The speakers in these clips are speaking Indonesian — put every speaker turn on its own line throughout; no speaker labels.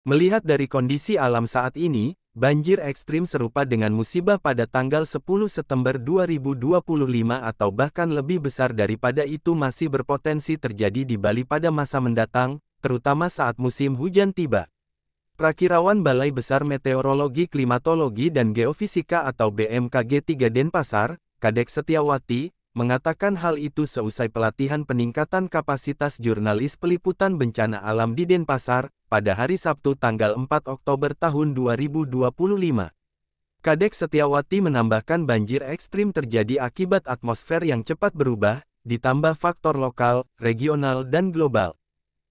Melihat dari kondisi alam saat ini, banjir ekstrim serupa dengan musibah pada tanggal 10 September 2025 atau bahkan lebih besar daripada itu masih berpotensi terjadi di Bali pada masa mendatang, terutama saat musim hujan tiba. Prakirawan Balai Besar Meteorologi Klimatologi dan Geofisika atau BMKG 3 Denpasar, Kadek Setiawati, mengatakan hal itu seusai pelatihan peningkatan kapasitas jurnalis peliputan bencana alam di Denpasar, pada hari Sabtu tanggal 4 Oktober tahun 2025. Kadek Setiawati menambahkan banjir ekstrim terjadi akibat atmosfer yang cepat berubah, ditambah faktor lokal, regional dan global.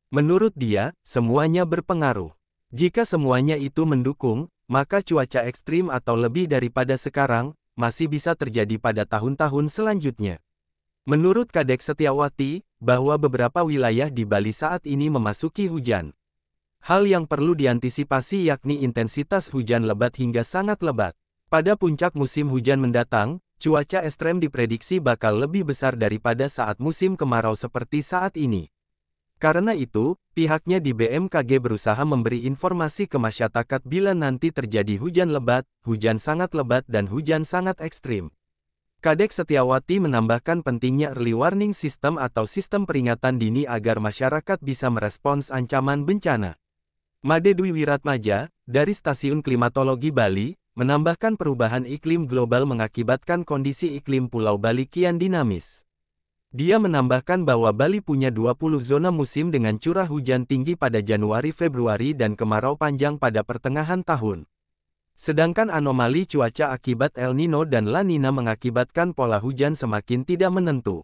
Menurut dia, semuanya berpengaruh. Jika semuanya itu mendukung, maka cuaca ekstrim atau lebih daripada sekarang, masih bisa terjadi pada tahun-tahun selanjutnya. Menurut Kadek Setiawati, bahwa beberapa wilayah di Bali saat ini memasuki hujan. Hal yang perlu diantisipasi yakni intensitas hujan lebat hingga sangat lebat. Pada puncak musim hujan mendatang, cuaca ekstrem diprediksi bakal lebih besar daripada saat musim kemarau seperti saat ini. Karena itu, pihaknya di BMKG berusaha memberi informasi ke masyarakat bila nanti terjadi hujan lebat, hujan sangat lebat dan hujan sangat ekstrim. Kadek Setiawati menambahkan pentingnya early warning system atau sistem peringatan dini agar masyarakat bisa merespons ancaman bencana. Made Dwi Wiratmaja, dari Stasiun Klimatologi Bali, menambahkan perubahan iklim global mengakibatkan kondisi iklim Pulau Bali kian dinamis. Dia menambahkan bahwa Bali punya 20 zona musim dengan curah hujan tinggi pada Januari-Februari dan kemarau panjang pada pertengahan tahun. Sedangkan anomali cuaca akibat El Nino dan La Nina mengakibatkan pola hujan semakin tidak menentu.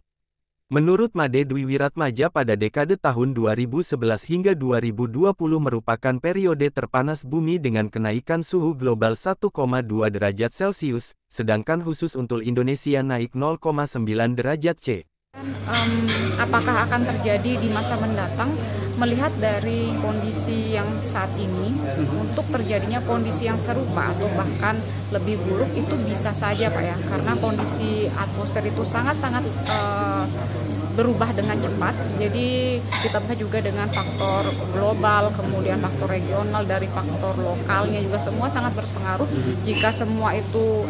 Menurut Made Dwi Wiratmaja pada dekade tahun 2011 hingga 2020 merupakan periode terpanas bumi dengan kenaikan suhu global 1,2 derajat Celcius, sedangkan khusus untuk Indonesia naik 0,9 derajat C.
Apakah akan terjadi di masa mendatang? Melihat dari kondisi yang saat ini, untuk terjadinya kondisi yang serupa atau bahkan lebih buruk itu bisa saja Pak ya, karena kondisi atmosfer itu sangat-sangat berubah dengan cepat. Jadi ditambah juga dengan faktor global, kemudian faktor regional, dari faktor lokalnya juga semua sangat berpengaruh. Jika semua itu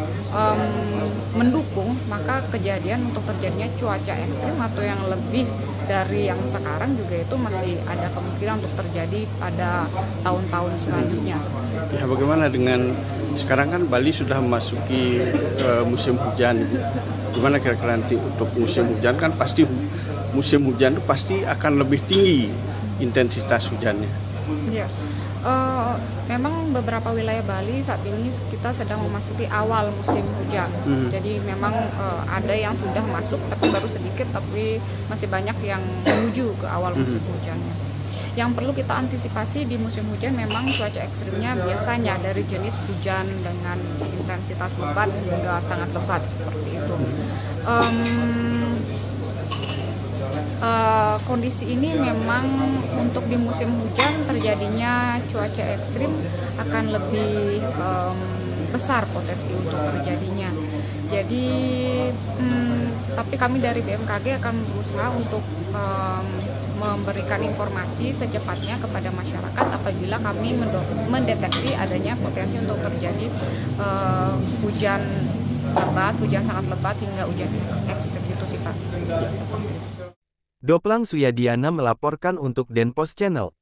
mendukung, maka kejadian untuk terjadinya cuaca ekstrim atau yang lebih dari yang sekarang juga itu masih ada kemungkinan untuk terjadi pada tahun-tahun selanjutnya seperti itu.
Ya, bagaimana dengan sekarang kan Bali sudah memasuki musim hujan. Gimana kira-kira nanti untuk musim hujan kan pasti musim hujan itu pasti akan lebih tinggi intensitas hujannya.
Ya, memang beberapa wilayah Bali saat ini kita sedang memasuki awal musim hujan. Jadi memang ada yang sudah masuk tapi baru sedikit, tapi masih banyak yang menuju ke awal musim hujannya. Yang perlu kita antisipasi di musim hujan memang cuaca ekstrimnya biasanya dari jenis hujan dengan intensitas lebat hingga sangat lebat seperti itu. Kondisi ini memang untuk di musim hujan terjadinya cuaca ekstrim akan lebih besar potensi untuk terjadinya. Jadi, tapi kami dari BMKG akan berusaha untuk memberikan informasi secepatnya kepada masyarakat apabila kami mendeteksi adanya potensi untuk terjadi hujan lebat, hujan sangat lebat hingga hujan ekstrim itu sih Pak.
Doplang Suyadiana melaporkan untuk Denpos Channel.